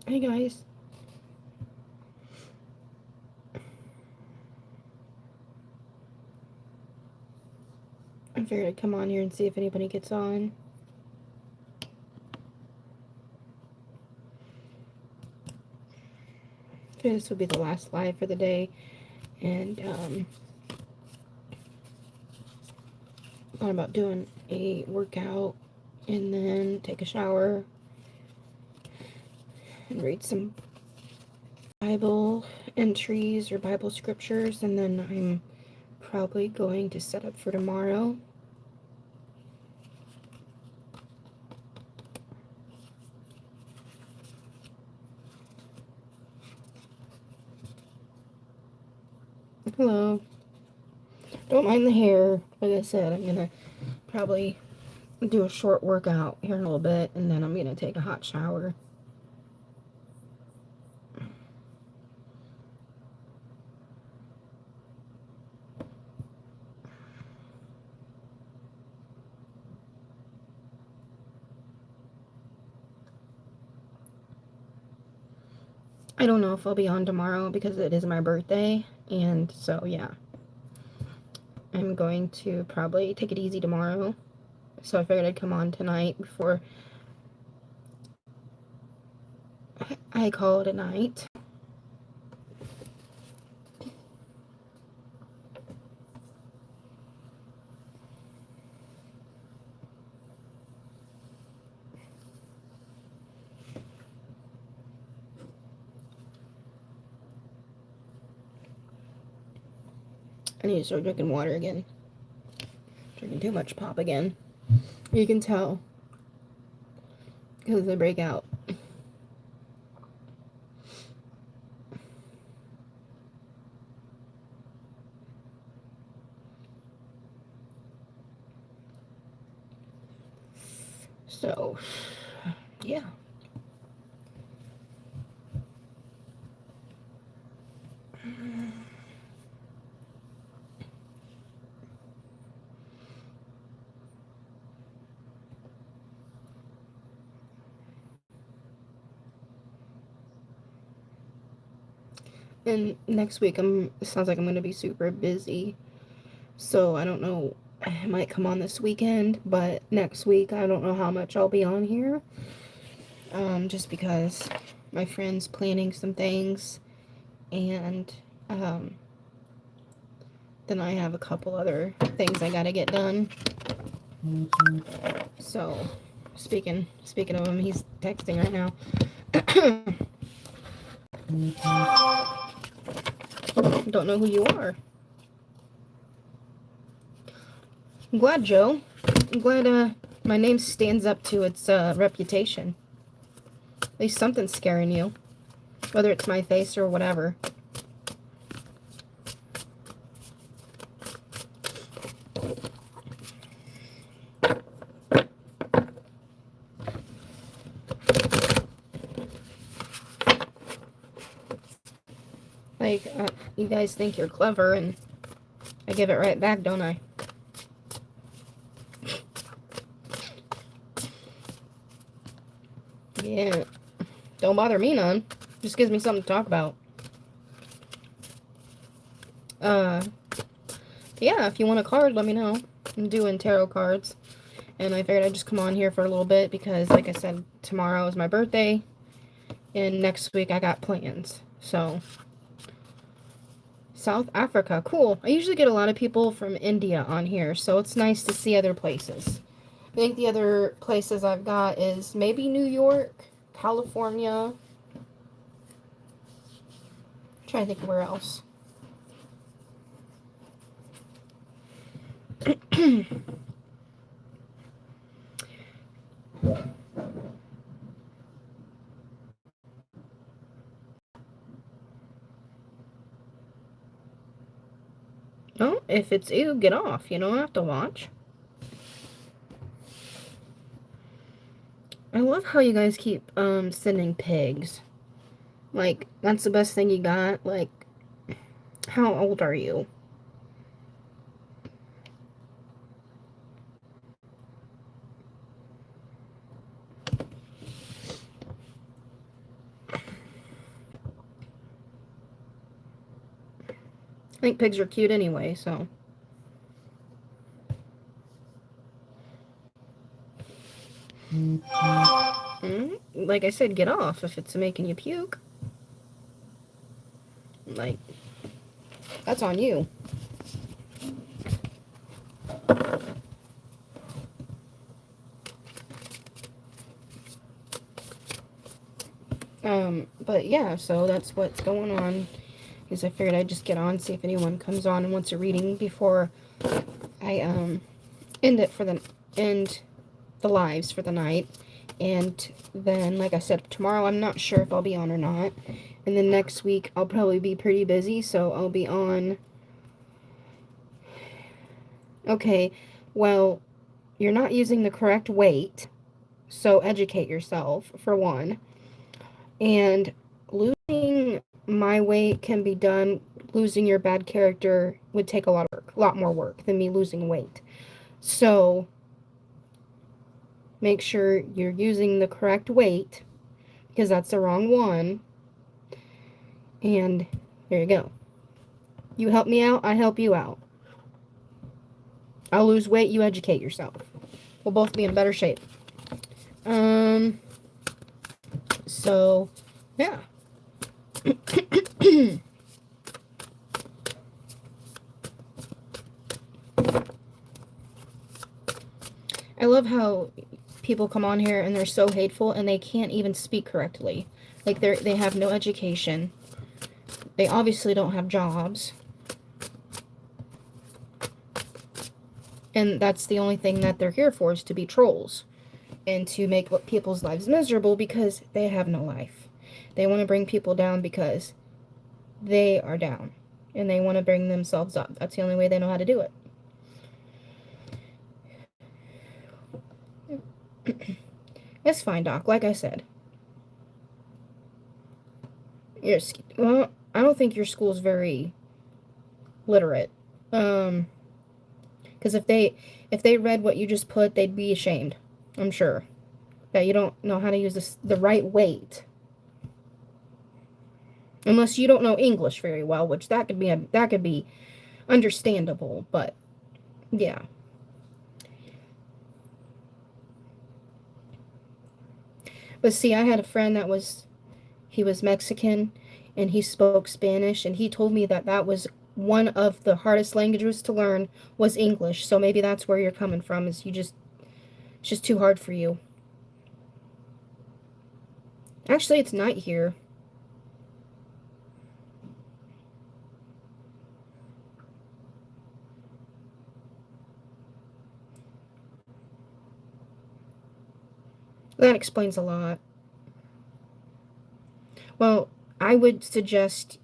Hey guys. I figured I'd come on here and see if anybody gets on. Okay, this will be the last live for the day, and thought about doing a workout and then take a shower and read some Bible entries or Bible scriptures, and then I'm probably going to set up for tomorrow. Hello. Don't mind the hair. Like I said, I'm gonna probably do a short workout here in a little bit, and then I'm gonna take a hot shower. I don't know if I'll be on tomorrow because it is my birthday, and so yeah, I'm going to probably take it easy tomorrow. So I figured I'd come on tonight before I call it a night. I need to start drinking water again. Drinking too much pop again. You can tell because they break out. So, yeah. And next week, it sounds like I'm going to be super busy. So, I don't know. I might come on this weekend, but next week, I don't know how much I'll be on here. Just because my friend's planning some things, and then I have a couple other things I gotta get done. So, speaking of him, he's texting right now. Don't know who you are. I'm glad, Joe. I'm glad my name stands up to its reputation. At least something's scaring you. Whether it's my face or whatever. Like, you guys think you're clever, and I give it right back, don't I? Yeah. Don't bother me none. Just gives me something to talk about. Yeah, if you want a card, let me know. I'm doing tarot cards. And I figured I'd just come on here for a little bit because, like I said, tomorrow is my birthday. And next week I got plans. So, South Africa. Cool. I usually get a lot of people from India on here, so it's nice to see other places. I think the other places I've got is maybe New York, California. I'm trying to think of where else. Oh, if it's you, get off. You don't have to watch. I love how you guys keep sending pigs. Like, that's the best thing you got. Like, how old are you? think pigs are cute anyway, so. Like I said, get off if it's making you puke. Like, that's on you. But yeah, so that's what's going on. Because I figured I'd just get on, see if anyone comes on and wants a reading before I end the lives for the night. And then, like I said, tomorrow I'm not sure if I'll be on or not. And then next week I'll probably be pretty busy, so I'll be on. Okay, well, you're not using the correct weight, so educate yourself, for one. And losing my weight can be done. Losing your bad character would take a lot more work than me losing weight. So make sure you're using the correct weight, because that's the wrong one. And there you go. You help me out, I help you out. I'll lose weight, you educate yourself. We'll both be in better shape. So, yeah. I love how people come on here and they're so hateful and they can't even speak correctly. Like, they have no education. They obviously don't have jobs. And that's the only thing that they're here for, is to be trolls. And to make people's lives miserable because they have no life. They want to bring people down because they are down. And they want to bring themselves up. That's the only way they know how to do it. It's fine, Doc. Like I said. Well, I don't think your school's very literate. Because if they read what you just put, they'd be ashamed. I'm sure that you don't know how to use the right weight. Unless you don't know English very well, which that could be understandable, but yeah. But see, I had a friend he was Mexican, and he spoke Spanish, and he told me that was one of the hardest languages to learn was English. So maybe that's where you're coming from, is it's just too hard for you. Actually, it's night here. That explains a lot. Well, I would suggest,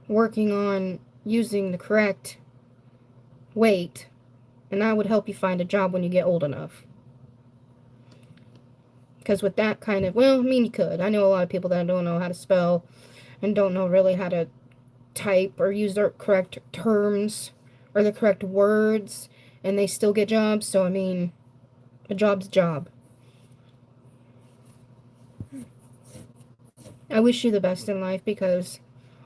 working on using the correct weight, and that would help you find a job when you get old enough. Because with that kind of, well, I mean, you could. I know a lot of people that don't know how to spell and don't know really how to type or use the correct terms or the correct words, and they still get jobs. So, I mean, a job's a job. I wish you the best in life, because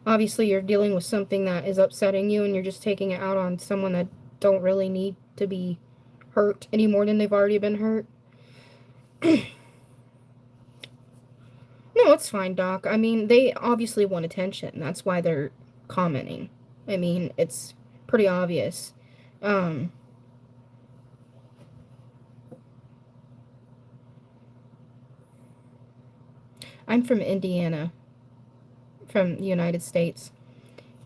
obviously you're dealing with something that is upsetting you, and you're just taking it out on someone that don't really need to be hurt any more than they've already been hurt. No, it's fine, Doc. I mean, they obviously want attention. That's why they're commenting. I mean, it's pretty obvious. I'm from Indiana, from the United States.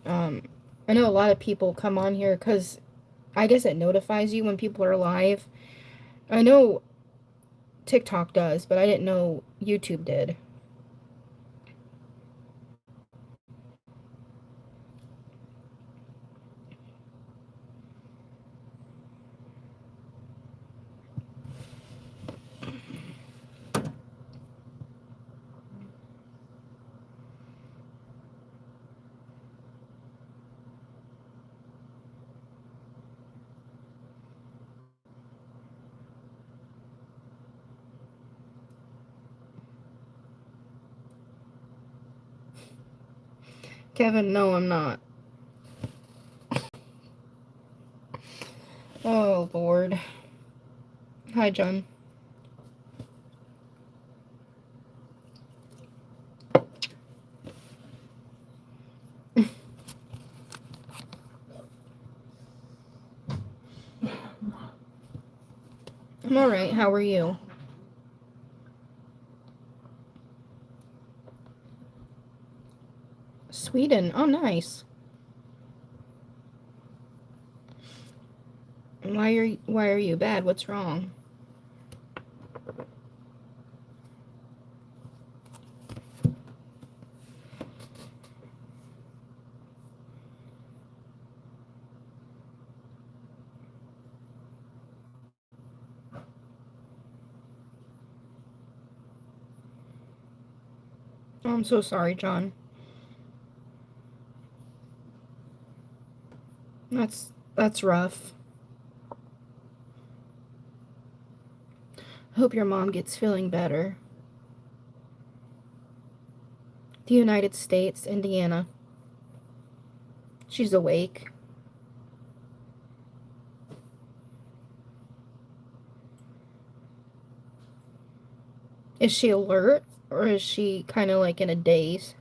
I know a lot of people come on here because I guess it notifies you when people are live. I know TikTok does, but I didn't know YouTube did. Kevin, no, I'm not. Oh, Lord. Hi, John. I'm alright. How are you? Sweden. Oh, nice. Why are you bad? What's wrong? Oh, I'm so sorry, John. That's rough. Hope your mom gets feeling better. The United States, Indiana. She's awake. Is she alert, or is she kind of like in a daze?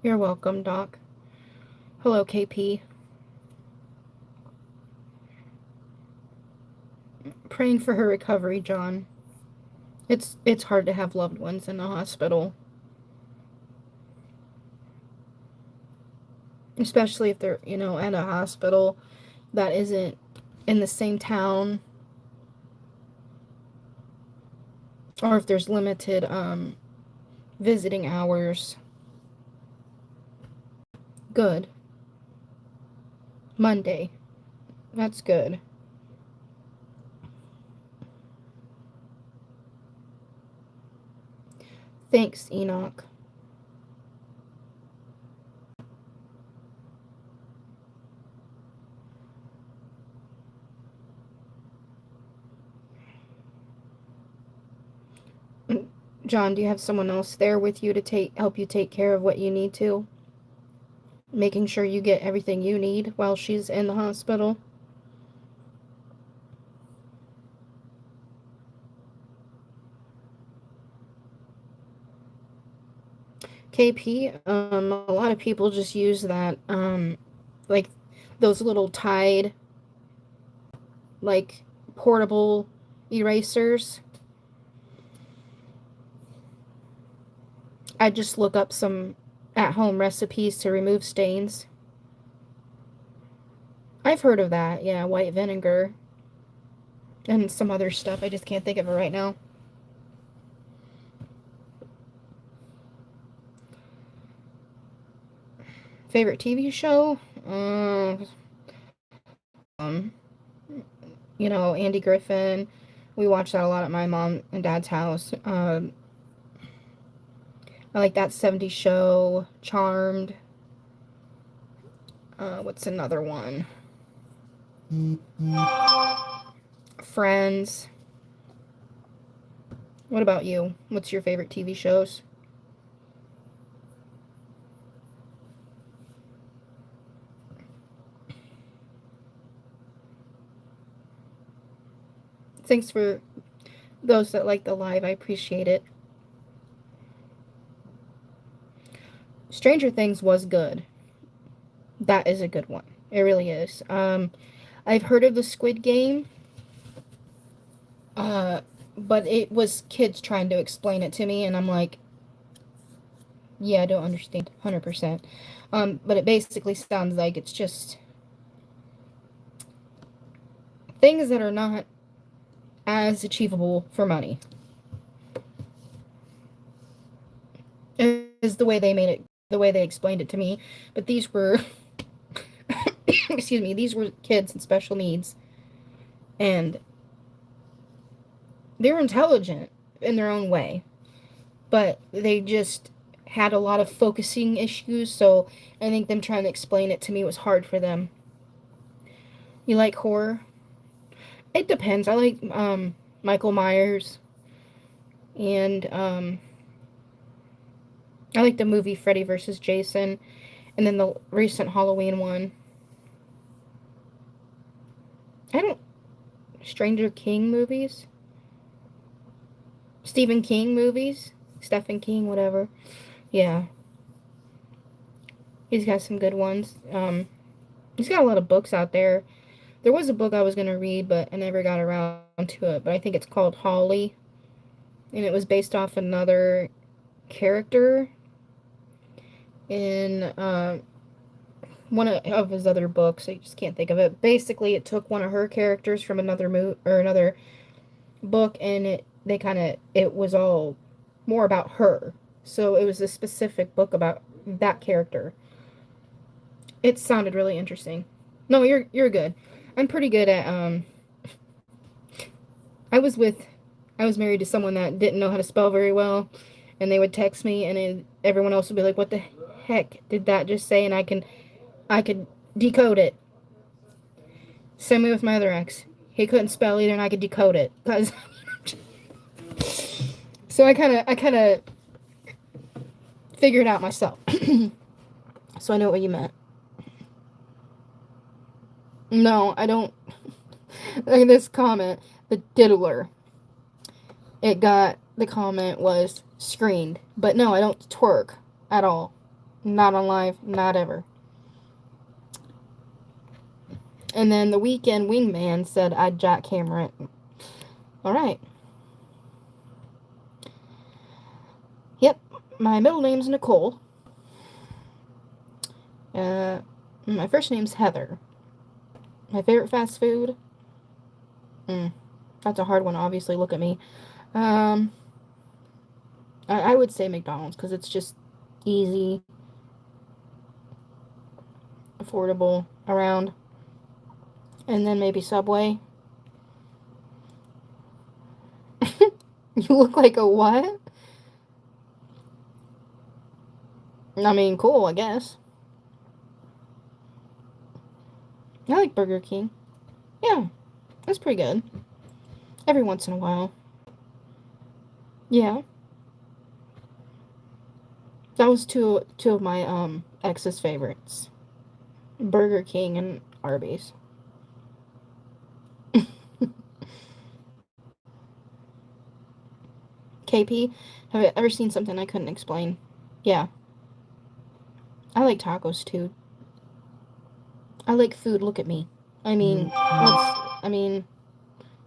You're welcome, Doc. Hello, KP. Praying for her recovery, John. It's hard to have loved ones in the hospital, especially if they're, at a hospital that isn't in the same town, or if there's limited visiting hours. Good. Monday. That's good. Thanks, Enoch. John, do you have someone else there with you to help you take care of what you need to? Making sure you get everything you need while she's in the hospital? KP, a lot of people just use that, like those little Tide, like portable erasers. I just look up some at-home recipes to remove stains. I've heard of that, yeah, white vinegar and some other stuff. I just can't think of it right now. Favorite TV show? Um, Andy Griffin. We watch that a lot at my mom and dad's house. I like that 70s show, Charmed. What's another one? Friends. What about you? What's your favorite TV shows? Thanks for those that like the live. I appreciate it. Stranger Things was good. That is a good one. It really is. I've heard of the Squid Game. But it was kids trying to explain it to me, and I'm like, yeah, I don't understand 100%. But it basically sounds like it's just things that are not as achievable for money. Is the way they made it, the way they explained it to me. But these were, excuse me, these were kids with special needs, and they're intelligent in their own way, but they just had a lot of focusing issues, so I think them trying to explain it to me was hard for them. You like horror? It depends. I like Michael Myers, and I like the movie Freddy vs. Jason, and then the recent Halloween one. I don't. Stranger King movies? Stephen King movies? Stephen King, whatever. Yeah. He's got some good ones. He's got a lot of books out there. There was a book I was going to read, but I never got around to it. But I think it's called Holly. And it was based off another character in one of his other books. I just can't think of it. Basically, it took one of her characters from another book, and it was all more about her. So it was a specific book about that character. It sounded really interesting. No, you're good. I'm pretty good at I was with I was married to someone that didn't know how to spell very well, and they would text me, and everyone else would be like, "What the heck did that just say?" And I could decode it. Same way with my other ex. He couldn't spell either, and I could decode it. Cause so I kind of figured it out myself. So I know what you meant. No, I don't. Look at this comment. The diddler. The comment was screened. But no, I don't twerk at all. Not on live, not ever. And then the weekend wingman said I'd jackhammer it. Alright. Yep, my middle name's Nicole. My first name's Heather. My favorite fast food? That's a hard one, obviously. Look at me. I would say McDonald's because it's just easy, affordable, around. And then maybe Subway. You look like a what? I mean, cool, I guess. I like Burger King. Yeah, that's pretty good. Every once in a while. Yeah. That was two of my ex's favorites. Burger King and Arby's. KP, have you ever seen something I couldn't explain? Yeah. I like tacos too. I like food, look at me. I mean,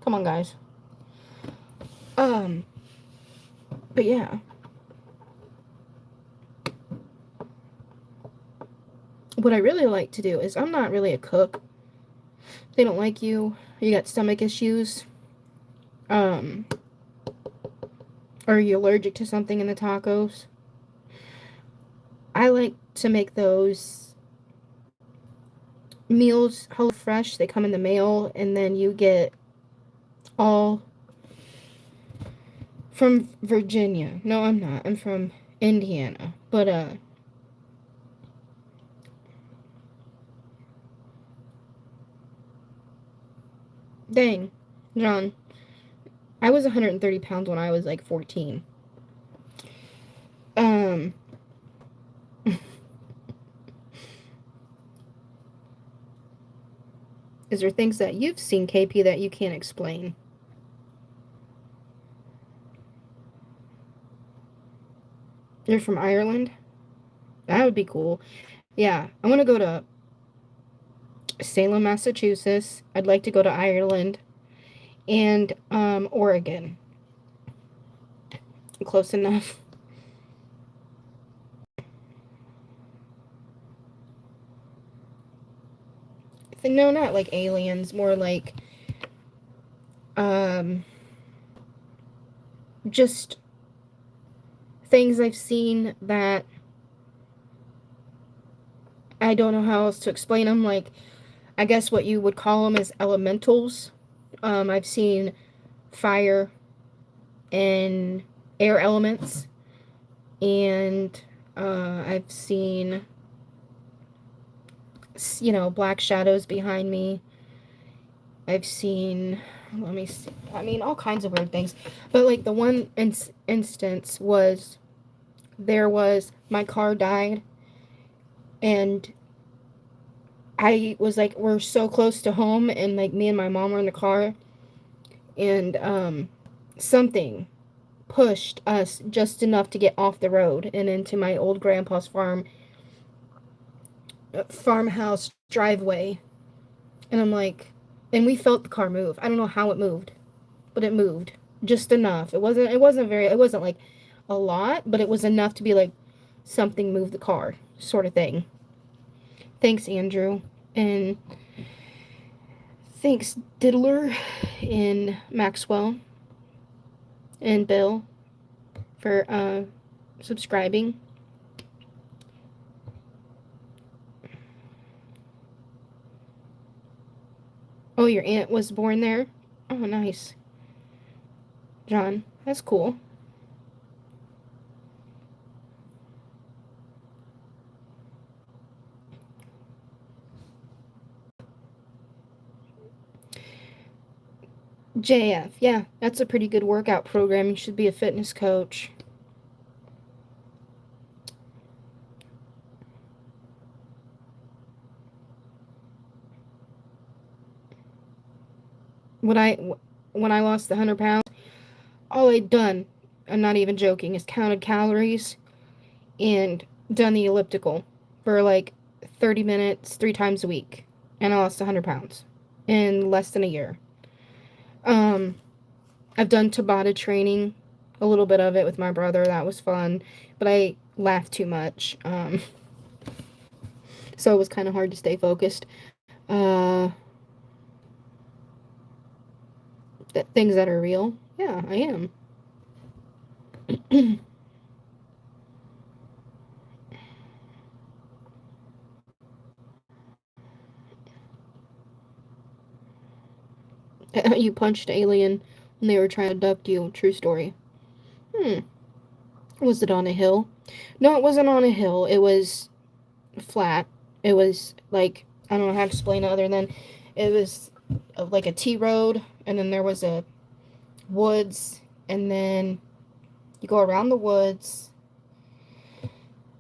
come on guys. Um, but yeah. What I really like to do is I'm not really a cook. If they don't like you, you got stomach issues, um, or you're allergic to something in the tacos. I like to make those meals Hello Fresh. They come in the mail, and then you get all from Virginia. No, I'm not. I'm from Indiana. But dang, John, I was 130 pounds when I was like 14. Um, is there things that you've seen, KP, that you can't explain? You're from Ireland? That would be cool. Yeah, I want to go to Salem, Massachusetts. I'd like to go to Ireland and Oregon. Close enough. No, not like aliens, more like um just things I've seen that I don't know how else to explain them. Like, I guess what you would call them is elementals. I've seen fire and air elements, and I've seen, black shadows behind me. I've seen, let me see, I mean, all kinds of weird things. But, like, the one instance was, my car died, and I was like, we're so close to home, and like me and my mom were in the car, and something pushed us just enough to get off the road and into my old grandpa's farmhouse driveway. And I'm like, and we felt the car move. I don't know how it moved, but it moved just enough. It wasn't like a lot, but it was enough to be like something moved the car sort of thing. Thanks, Andrew. And thanks, Diddler and Maxwell and Bill for subscribing. Oh, your aunt was born there? Oh, nice. John, that's cool. JF, yeah, that's a pretty good workout program. You should be a fitness coach. When I when I lost the 100 pounds, all I'd done, I'm not even joking, is counted calories and done the elliptical for like 30 minutes 3 times a week, and I lost 100 pounds in less than a year. Um, I've done Tabata training, a little bit of it with my brother. That was fun, but I laughed too much, so it was kind of hard to stay focused. Uh, things that are real. Yeah, I am. You punched alien when they were trying to abduct you. True story. Hmm. Was it on a hill? No, it wasn't on a hill. It was flat. It was like, I don't know how to explain it other than it was like a T road, and then there was a woods, and then you go around the woods,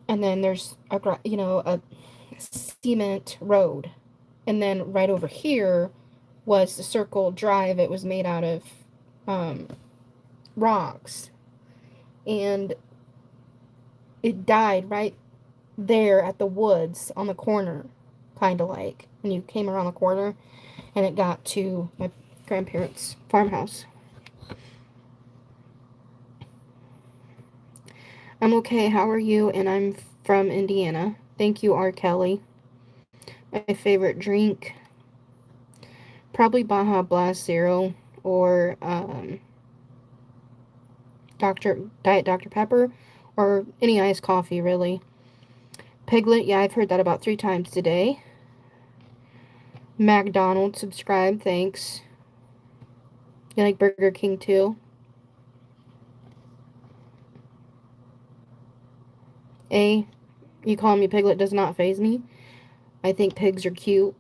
and then there's a cement road, and then right over here was the circle drive. It was made out of um, rocks, and it died right there at the woods on the corner, kind of like when you came around the corner, and it got to my grandparents' farmhouse. I'm okay. How are you? And I'm from Indiana. Thank you, R. Kelly. My favorite drink, probably Baja Blast Zero or Dr. Pepper, or any iced coffee, really. Piglet, yeah, I've heard that about 3 times today. McDonald's, subscribe, thanks. You like Burger King too? A, you call me Piglet does not faze me. I think pigs are cute.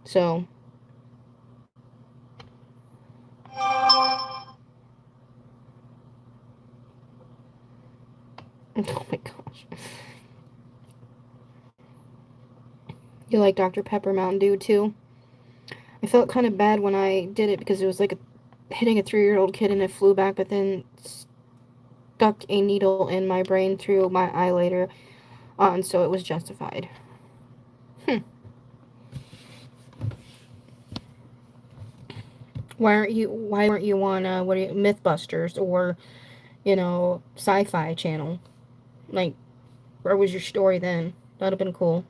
So. Oh my gosh. You like Dr. Pepper Mountain Dew too? I felt kind of bad when I did it because it was like hitting a 3-year-old kid and it flew back, but then stuck a needle in my brain through my eye later on, so it was justified. Why weren't you on Mythbusters or Sci-Fi Channel? Like, where was your story then? That'd have been cool.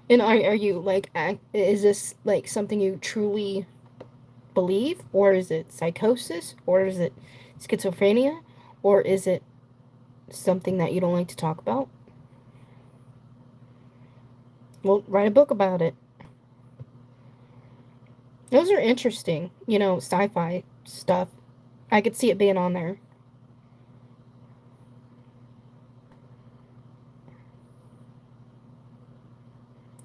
And are you like, is this like something you truly believe, or is it psychosis, or is it schizophrenia, or is it something that you don't like to talk about? Well, write a book about it. Those are interesting, sci-fi stuff. I could see it being on there.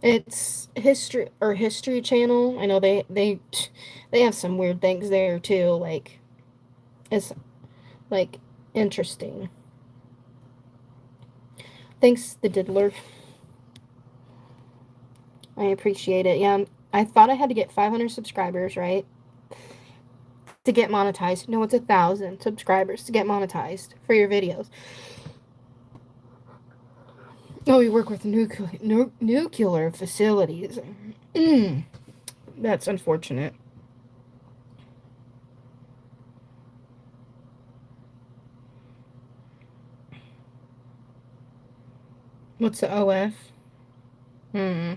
It's History Channel. I know they have some weird things there too. Like, it's like interesting. Thanks, the diddler. I appreciate it. Yeah, I thought I had to get 500 subscribers, right? To get monetized. No, it's 1,000 subscribers to get monetized for your videos. Oh, you work with nuclear facilities. That's unfortunate. What's the OF? Hmm.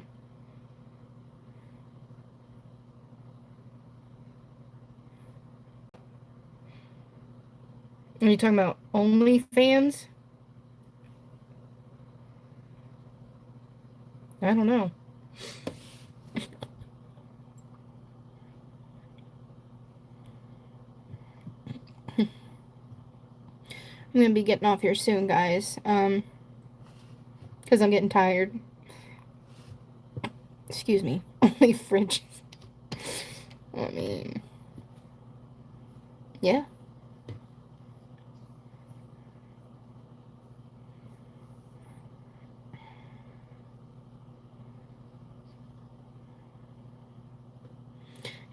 Are you talking about OnlyFans? I don't know. I'm gonna be getting off here soon, guys. Because I'm getting tired. Excuse me. Only fridges. I mean, yeah.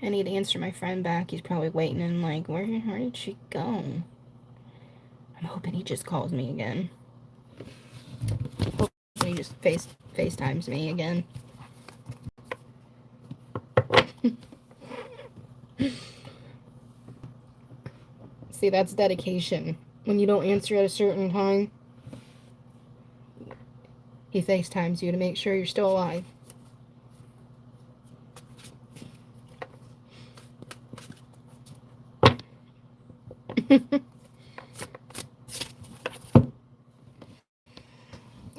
I need to answer my friend back. He's probably waiting and like, where did she go? I'm hoping he just calls me again. Hoping he just FaceTimes me again. See, that's dedication. When you don't answer at a certain time, he FaceTimes you to make sure you're still alive.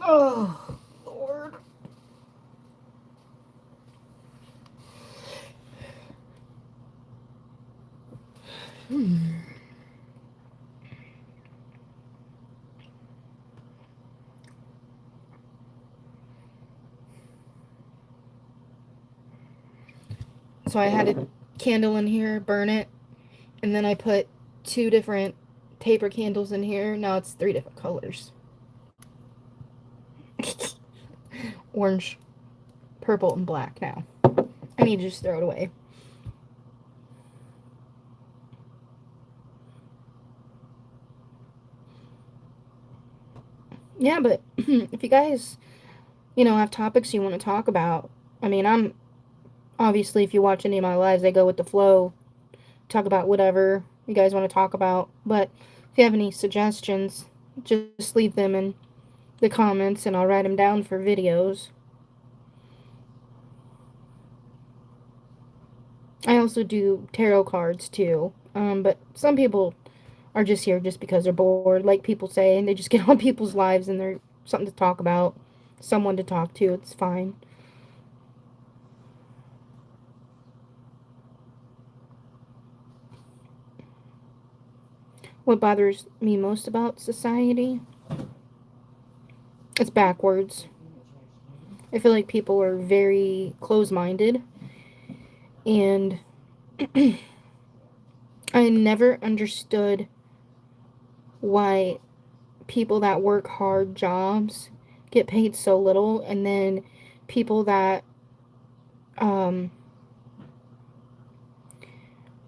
Oh, Lord. So I had a candle in here, burn it, and then I put 2 different taper candles in here. Now it's 3 different colors. Orange, purple, and black now. I need to just throw it away. Yeah, but if you guys, have topics you want to talk about, I mean, I'm obviously, if you watch any of my lives, I go with the flow, talk about whatever you guys want to talk about. But if you have any suggestions, just leave them in the comments and I'll write them down for videos. I also do tarot cards too. But some people are just here just because they're bored, like people say, and they just get on people's lives and they're something to talk about, someone to talk to. It's fine. What bothers me most about society? It's backwards. I feel like people are very close minded, and I never understood why people that work hard jobs get paid so little, and then people that um,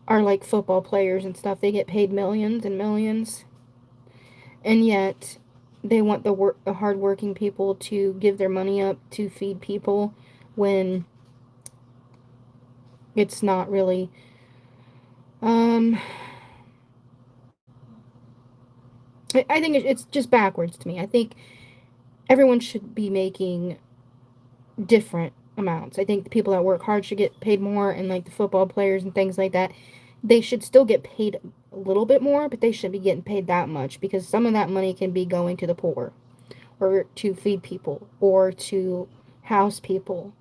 are like football players and stuff, they get paid millions and millions, and yet they want the hardworking people to give their money up to feed people when it's not really. Um, I think it's just backwards to me. I think everyone should be making different amounts. I think the people that work hard should get paid more, and like the football players and things like that, they should still get paid a little bit more, but they shouldn't be getting paid that much because some of that money can be going to the poor or to feed people or to house people.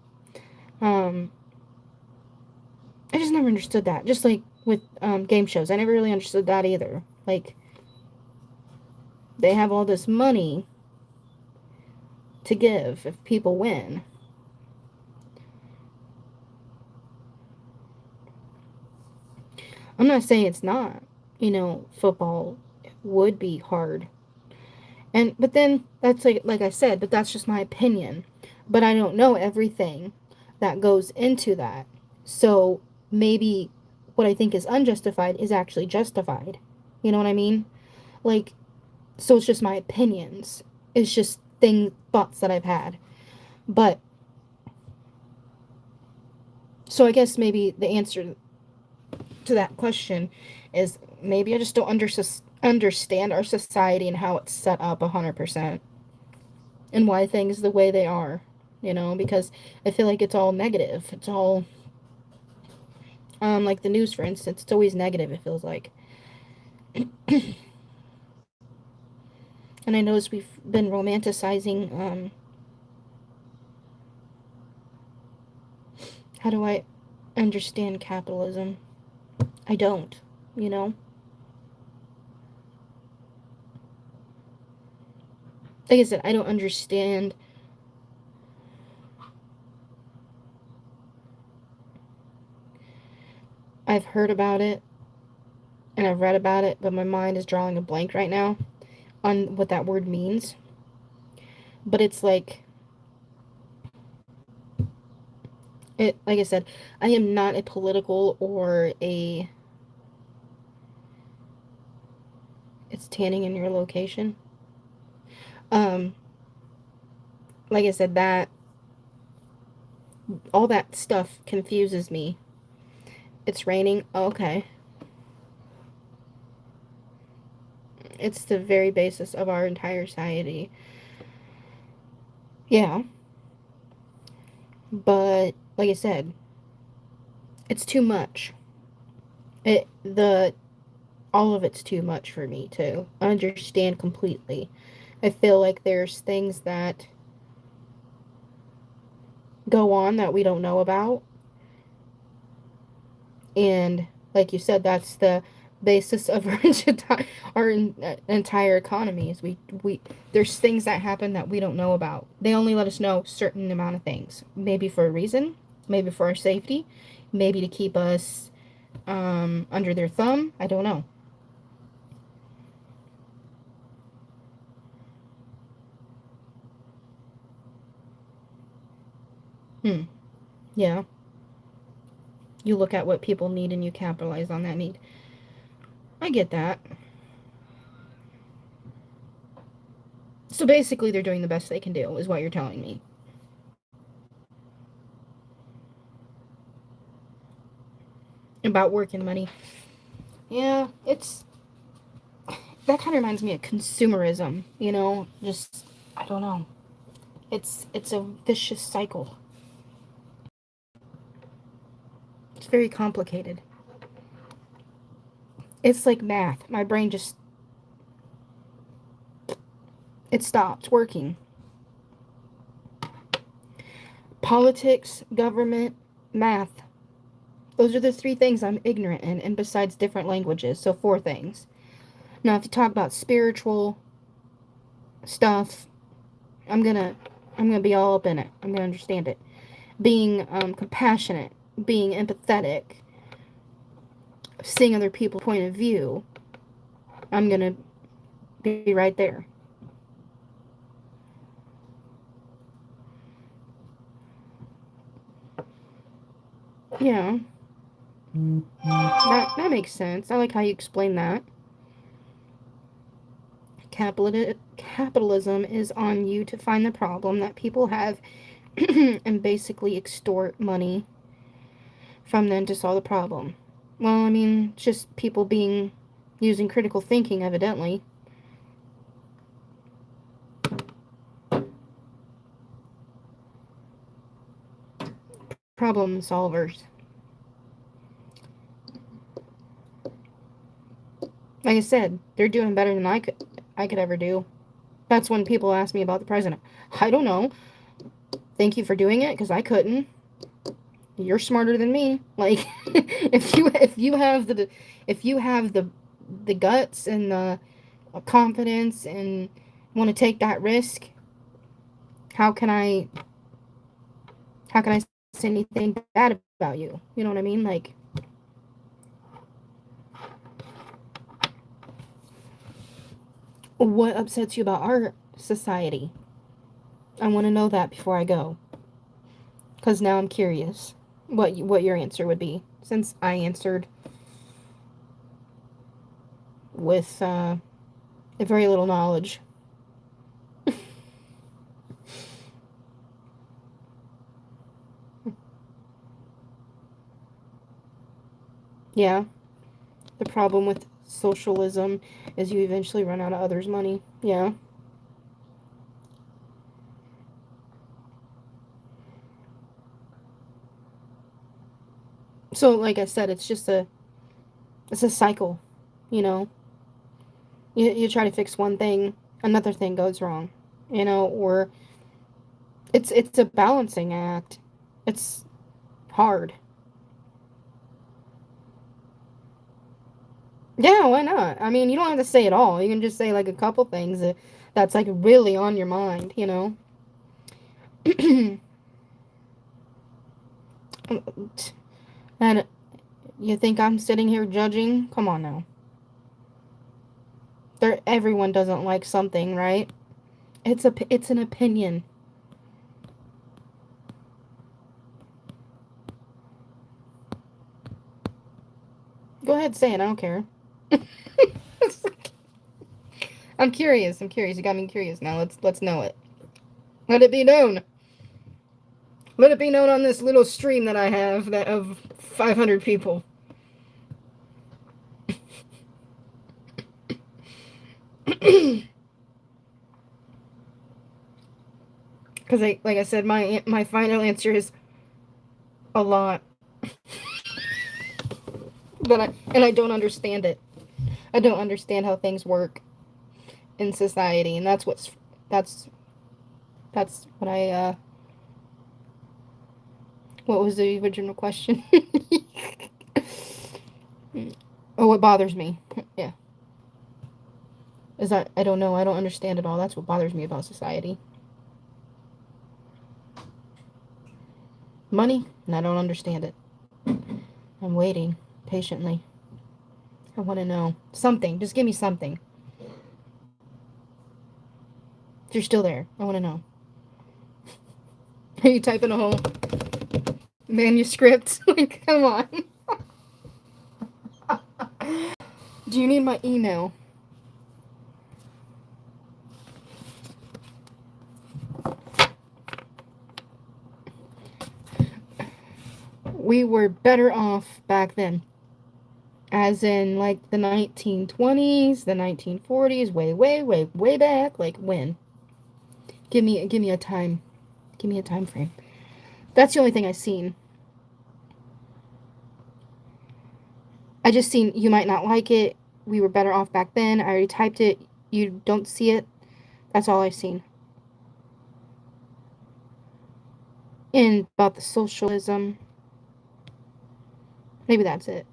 Um, I just never understood that. Just like with game shows, I never really understood that either. Like, they have all this money to give if people win. I'm not saying it's not. Football would be hard. And but then that's like I said, but that's just my opinion. But I don't know everything that goes into that. So maybe what I think is unjustified is actually justified. You know what I mean? Like, so it's just my opinions. It's just thoughts that I've had. But so I guess maybe the answer to that question is maybe I just don't understand our society and how it's set up 100% and why things the way they are, because I feel like it's all negative. It's all like the news, for instance, it's always negative, it feels like. And I notice we've been romanticizing, how do I understand capitalism? I don't, you know? Like I said, I don't understand. I've heard about it and I've read about it, but my mind is drawing a blank right now on what that word means. But it's like I said, I am not a political or a it's tanning in your location. Um, like I said, that all that stuff confuses me. It's raining. Oh, okay. It's the very basis of our entire society. Yeah, but like I said, it's too much. It the all of it's too much for me to understand completely. I feel like there's things that go on that we don't know about, and like you said, that's the basis of our entire economy. Is we there's things that happen that we don't know about. They only let us know certain amount of things, maybe for a reason, maybe for our safety, maybe to keep us under their thumb. I don't know. Hmm. Yeah. You look at what people need and you capitalize on that need. I get that. So basically, they're doing the best they can do, is what you're telling me. About work and money. Yeah, it's that kind of reminds me of consumerism, just I don't know. It's a vicious cycle. It's very complicated. It's like math. My brain just it stopped working. Politics, government, math. Those are the three things I'm ignorant in, and besides different languages, so four things. Now, if you talk about spiritual stuff, I'm gonna I'm gonna be all up in it. I'm gonna understand it. Being compassionate, being empathetic, seeing other people's point of view, I'm gonna be right there. Yeah, that makes sense. I like how you explain that. Capitalism is on you to find the problem that people have and basically extort money from them to solve the problem. Well, I mean, just people being using critical thinking, evidently. Problem solvers. Like I said, they're doing better than I could ever do. That's when people ask me about the president. I don't know. Thank you for doing it because I couldn't. You're smarter than me. Like if you have the guts and the confidence and want to take that risk, how can I how can I say anything bad about you? You know what I mean? Like What upsets you about our society? I want to know that before I go, because now I'm curious what your answer would be, since I answered with very little knowledge. Yeah, the problem with socialism is you eventually run out of others' money. Yeah. So, like I said, it's a cycle. You know, you try to fix one thing, another thing goes wrong. Or it's a balancing act. It's hard. Yeah, why not? I mean, you don't have to say it all. You can just say like a couple things that's like really on your mind. And you think I'm sitting here judging? Come on now. Everyone doesn't like something, right? It's an opinion. Go ahead, say it. I don't care. I'm curious. I'm curious. You got me curious now. Let's know it. Let it be known. Let it be known on this little stream that I have that of 500 people. Because like I said, my final answer is a lot. And I don't understand it. I don't understand how things work in society, and that's that's what I what was the original question? Oh, what bothers me? Yeah, is that I don't know. I don't understand it all. That's what bothers me about society. Money, and I don't understand it. I'm waiting patiently. I want to know something. Just give me something. If you're still there, I want to know. Are you typing a whole manuscript? Like, come on. Do you need my email? We were better off back then. As in, like, the 1920s, the 1940s, way, way, way, way back. Like, when? Give me a time. Give me a time frame. That's the only thing I've seen. I just seen you might not like it. We were better off back then. I already typed it. You don't see it. That's all I've seen. And about the socialism. Maybe that's it.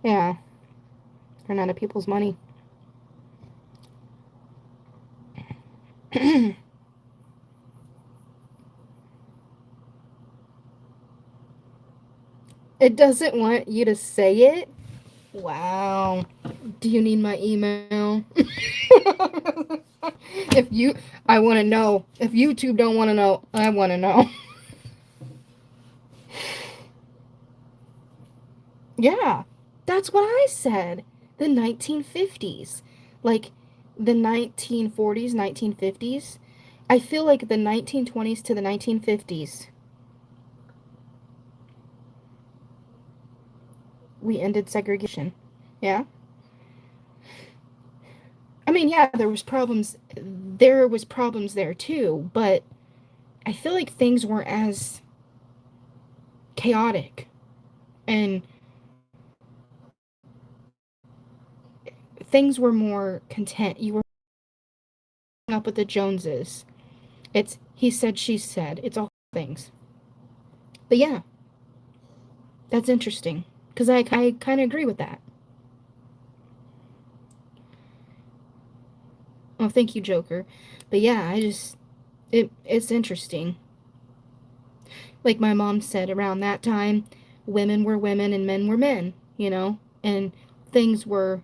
Yeah. Run out of people's money. It doesn't want you to say it. Wow. Do you need my email? if you, I want to know. If YouTube don't want to know, I want to know. Yeah, that's what I said. The 1950s. Like the 1940s, 1950s. I feel like the 1920s to the 1950s, we ended segregation. Yeah? I mean, yeah, there was problems. There was problems there too, but I feel like things weren't as chaotic and things were more content. You were up with the Joneses. It's he said, she said. It's all things. But yeah, that's interesting because I kind of agree with that. Oh, thank you, Joker. But yeah, it's interesting. Like my mom said, around that time, women were women and men were men. And things were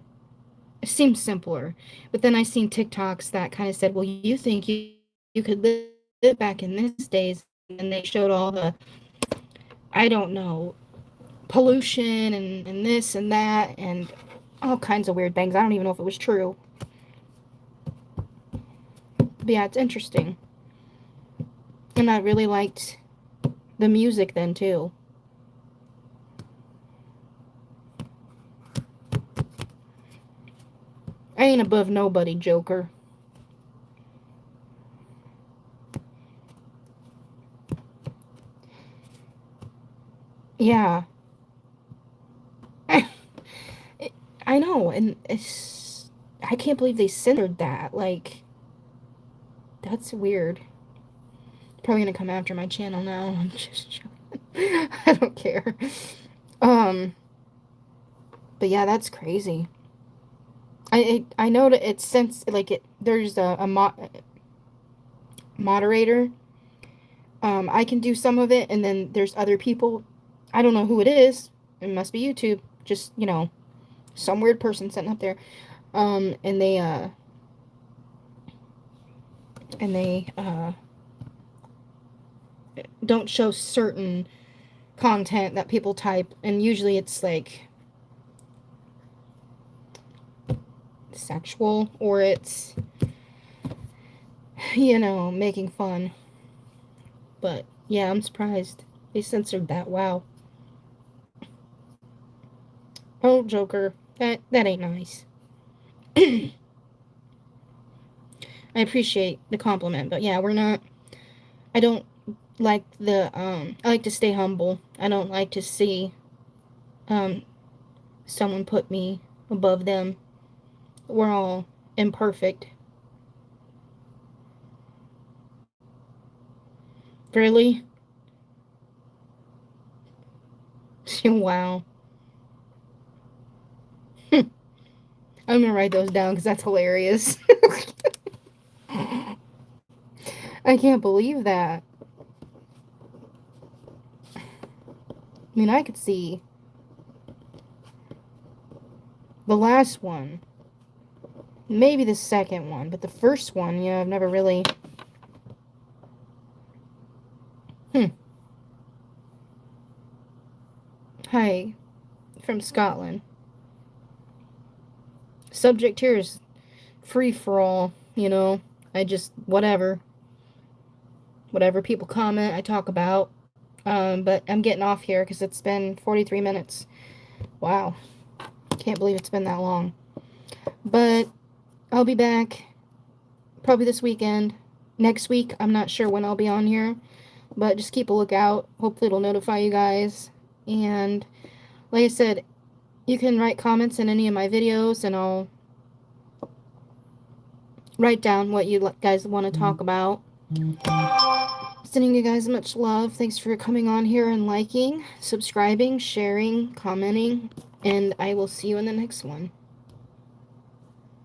it seems simpler. But then I seen TikToks that kind of said, well, you think you could live back in these days, and they showed all the, I don't know, pollution and this and that and all kinds of weird things. I don't even know if it was true. But yeah, it's interesting. And I really liked the music then too. I ain't above nobody, Joker. Yeah. I know, and I can't believe they censored that. Like, that's weird. Probably gonna come after my channel now. I'm just joking. I don't care. Um, but yeah, that's crazy. I know that it's since like there's a moderator. I can do some of it, and then there's other people. I don't know who it is. It must be YouTube. Just some weird person sitting up there. And they don't show certain content that people type, and usually it's like sexual or it's making fun. But yeah, I'm surprised they censored that. Wow. Oh, Joker, that ain't nice. I appreciate the compliment, but yeah, we're not. I don't like I like to stay humble. I don't like to see um someone put me above them. We're all imperfect. Really? Wow. I'm gonna write those down because that's hilarious. I can't believe that. I mean, I could see the last one, maybe the second one, but the first one, yeah, I've never really. Hi, from Scotland. Subject here is free for all. I just, whatever people comment, I talk about. But I'm getting off here because it's been 43 minutes. Wow. Can't believe it's been that long. But I'll be back probably this weekend. Next week, I'm not sure when I'll be on here, but just keep a lookout. Hopefully it'll notify you guys. And like I said, you can write comments in any of my videos, and I'll write down what you guys want to talk about. Sending you guys much love. Thanks for coming on here and liking, subscribing, sharing, commenting, and I will see you in the next one.